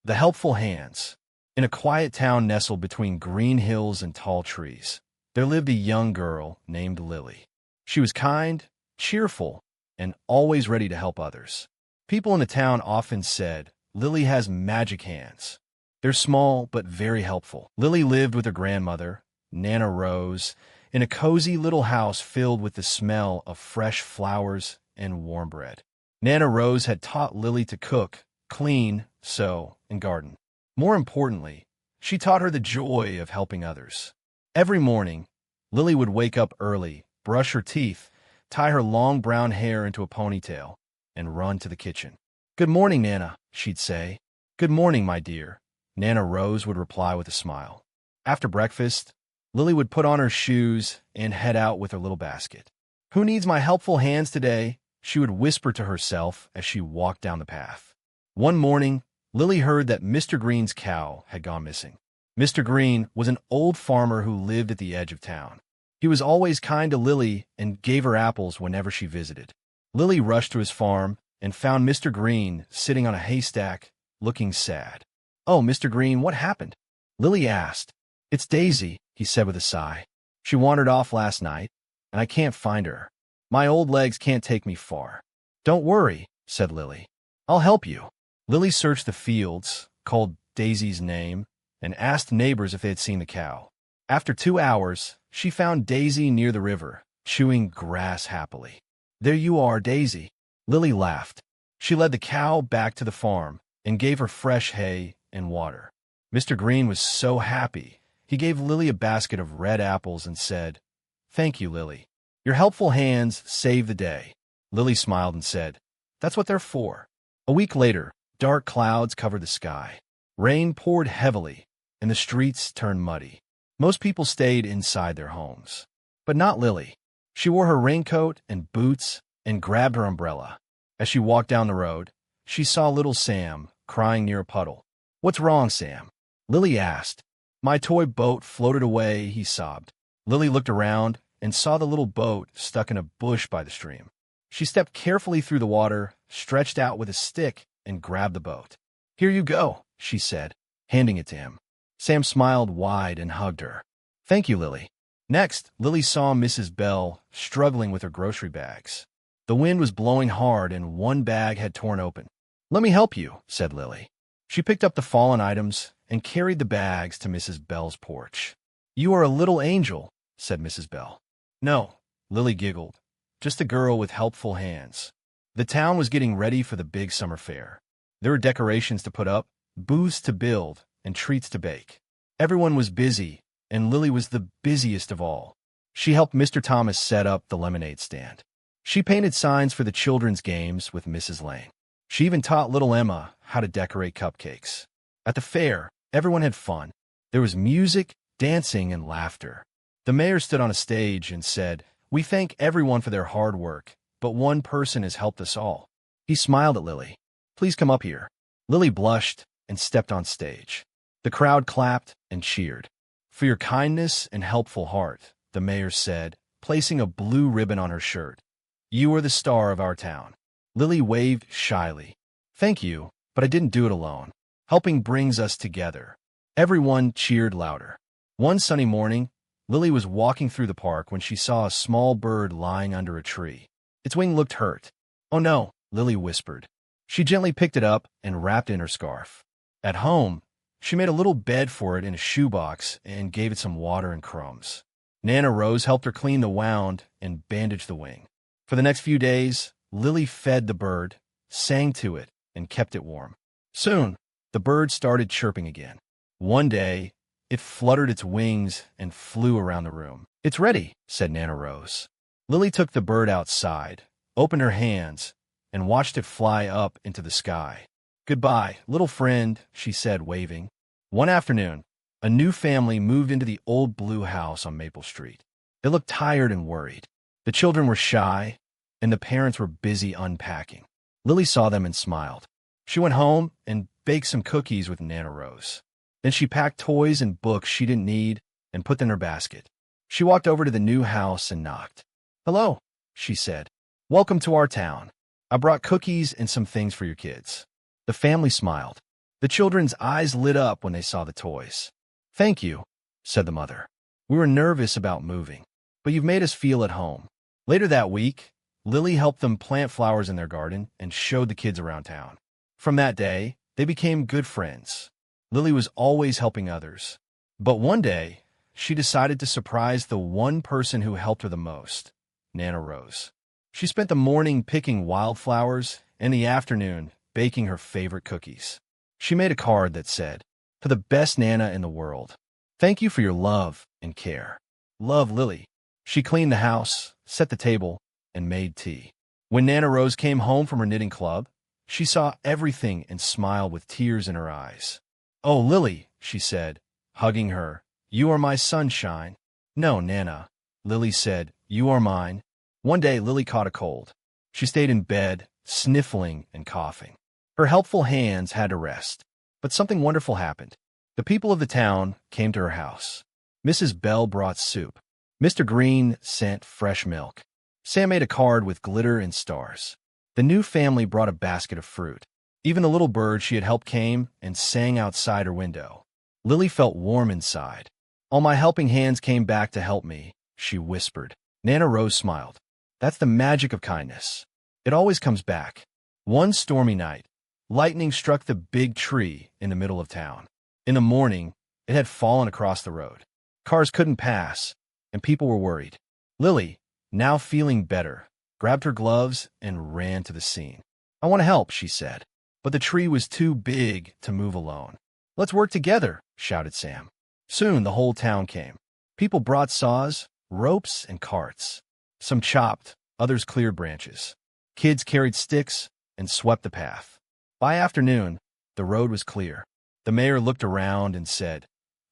The helpful hands. In a quiet town nestled between green hills and tall trees, there lived a young girl named Lily. She was kind, cheerful, and always ready to help others. People in the town often said, "Lily has magic hands." They're small but very helpful. Lily lived with her grandmother, Nana Rose, in a cozy little house filled with the smell of fresh flowers and warm bread. Nana Rose had taught Lily to cook, clean, sew, and garden. More importantly, she taught her the joy of helping others. Every morning, Lily would wake up early, brush her teeth, tie her long brown hair into a ponytail, and run to the kitchen. "Good morning, Nana," she'd say. "Good morning, my dear," Nana Rose would reply with a smile. After breakfast, Lily would put on her shoes and head out with her little basket. "Who needs my helpful hands today?" she would whisper to herself as she walked down the path. One morning, Lily heard that Mr. Green's cow had gone missing. Mr. Green was an old farmer who lived at the edge of town. He was always kind to Lily and gave her apples whenever she visited. Lily rushed to his farm and found Mr. Green sitting on a haystack, looking sad. "Oh, Mr. Green, what happened?" Lily asked. "It's Daisy," he said with a sigh. "She wandered off last night, and I can't find her. My old legs can't take me far." "Don't worry," said Lily. "I'll help you." Lily searched the fields, called Daisy's name, and asked neighbors if they had seen the cow. After 2 hours, she found Daisy near the river, chewing grass happily. "There you are, Daisy." Lily laughed. She led the cow back to the farm and gave her fresh hay and water. Mr. Green was so happy. He gave Lily a basket of red apples and said, "Thank you, Lily. Your helpful hands saved the day." Lily smiled and said, "That's what they're for." A week later, dark clouds covered the sky. Rain poured heavily, and the streets turned muddy. Most people stayed inside their homes. But not Lily. She wore her raincoat and boots and grabbed her umbrella. As she walked down the road, she saw little Sam crying near a puddle. "What's wrong, Sam?" Lily asked. "My toy boat floated away," he sobbed. Lily looked around and saw the little boat stuck in a bush by the stream. She stepped carefully through the water, stretched out with a stick, and grabbed the boat. "Here you go," she said, handing it to him. Sam smiled wide and hugged her. "Thank you, Lily." Next, Lily saw Mrs. Bell struggling with her grocery bags. The wind was blowing hard and one bag had torn open. "Let me help you," said Lily. She picked up the fallen items and carried the bags to Mrs. Bell's porch. "You are a little angel," said Mrs. Bell. "No," Lily giggled, "just a girl with helpful hands." The town was getting ready for the big summer fair. There were decorations to put up, booths to build, and treats to bake. Everyone was busy, and Lily was the busiest of all. She helped Mr. Thomas set up the lemonade stand. She painted signs for the children's games with Mrs. Lane. She even taught little Emma how to decorate cupcakes. At the fair, everyone had fun. There was music, dancing, and laughter. The mayor stood on a stage and said, "We thank everyone for their hard work, but one person has helped us all." He smiled at Lily. "Please come up here." Lily blushed and stepped on stage. The crowd clapped and cheered. "For your kindness and helpful heart," the mayor said, placing a blue ribbon on her shirt. "You are the star of our town." Lily waved shyly. "Thank you, but I didn't do it alone. Helping brings us together." Everyone cheered louder. One sunny morning, Lily was walking through the park when she saw a small bird lying under a tree. Its wing looked hurt. "Oh no," Lily whispered. She gently picked it up and wrapped it in her scarf. At home, she made a little bed for it in a shoebox and gave it some water and crumbs. Nana Rose helped her clean the wound and bandage the wing. For the next few days, Lily fed the bird, sang to it, and kept it warm. Soon, the bird started chirping again. One day, it fluttered its wings and flew around the room. "It's ready," said Nana Rose. Lily took the bird outside, opened her hands, and watched it fly up into the sky. "Goodbye, little friend," she said, waving. One afternoon, a new family moved into the old blue house on Maple Street. They looked tired and worried. The children were shy, and the parents were busy unpacking. Lily saw them and smiled. She went home and baked some cookies with Nana Rose. Then she packed toys and books she didn't need and put them in her basket. She walked over to the new house and knocked. "Hello," she said. "Welcome to our town. I brought cookies and some things for your kids." The family smiled. The children's eyes lit up when they saw the toys. "Thank you," said the mother. "We were nervous about moving, but you've made us feel at home." Later that week, Lily helped them plant flowers in their garden and showed the kids around town. From that day, they became good friends. Lily was always helping others. But one day, she decided to surprise the one person who helped her the most, Nana Rose. She spent the morning picking wildflowers and the afternoon baking her favorite cookies. She made a card that said, "To the best Nana in the world, thank you for your love and care. Love, Lily." She cleaned the house, set the table, and made tea. When Nana Rose came home from her knitting club, she saw everything and smiled with tears in her eyes. "Oh, Lily," she said, hugging her, "you are my sunshine." "No, Nana," Lily said, "you are mine." One day, Lily caught a cold. She stayed in bed, sniffling and coughing. Her helpful hands had to rest. But something wonderful happened. The people of the town came to her house. Mrs. Bell brought soup. Mr. Green sent fresh milk. Sam made a card with glitter and stars. The new family brought a basket of fruit. Even the little bird she had helped came and sang outside her window. Lily felt warm inside. "All my helping hands came back to help me," she whispered. Nana Rose smiled. "That's the magic of kindness. It always comes back." One stormy night, lightning struck the big tree in the middle of town. In the morning, it had fallen across the road. Cars couldn't pass, and people were worried. Lily, now feeling better, grabbed her gloves and ran to the scene. "I want to help," she said. But the tree was too big to move alone. "Let's work together," shouted Sam. Soon the whole town came. People brought saws, ropes, and carts. Some chopped, others cleared branches. Kids carried sticks and swept the path. By afternoon, the road was clear. The mayor looked around and said,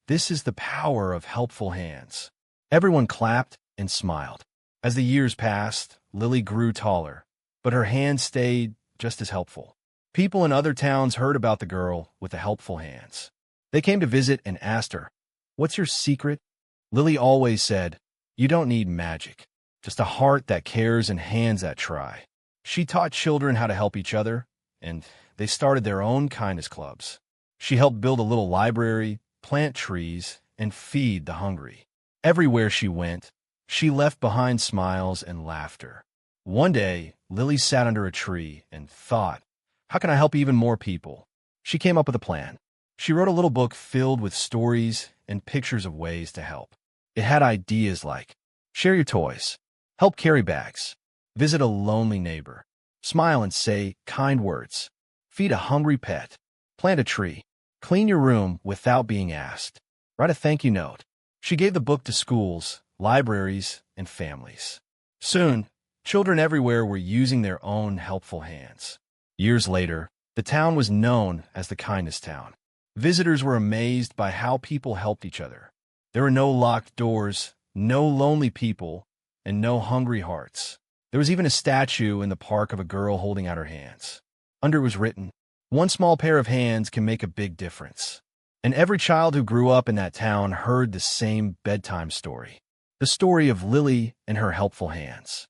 "This is the power of helpful hands." Everyone clapped and smiled. As the years passed, Lily grew taller, but her hands stayed just as helpful. People in other towns heard about the girl with the helpful hands. They came to visit and asked her, "What's your secret?" Lily always said, "You don't need magic, just a heart that cares and hands that try." She taught children how to help each other, and they started their own kindness clubs. She helped build a little library, plant trees, and feed the hungry. Everywhere she went, she left behind smiles and laughter. One day, Lily sat under a tree and thought, "How can I help even more people?" She came up with a plan. She wrote a little book filled with stories and pictures of ways to help. It had ideas like, share your toys, help carry bags, visit a lonely neighbor, smile and say kind words, feed a hungry pet, plant a tree, clean your room without being asked, write a thank you note. She gave the book to schools, libraries, and families. Soon, children everywhere were using their own helpful hands. Years later, the town was known as the Kindness Town. Visitors were amazed by how people helped each other. There were no locked doors, no lonely people, and no hungry hearts. There was even a statue in the park of a girl holding out her hands. Under it was written, "One small pair of hands can make a big difference." And every child who grew up in that town heard the same bedtime story, the story of Lily and her helpful hands.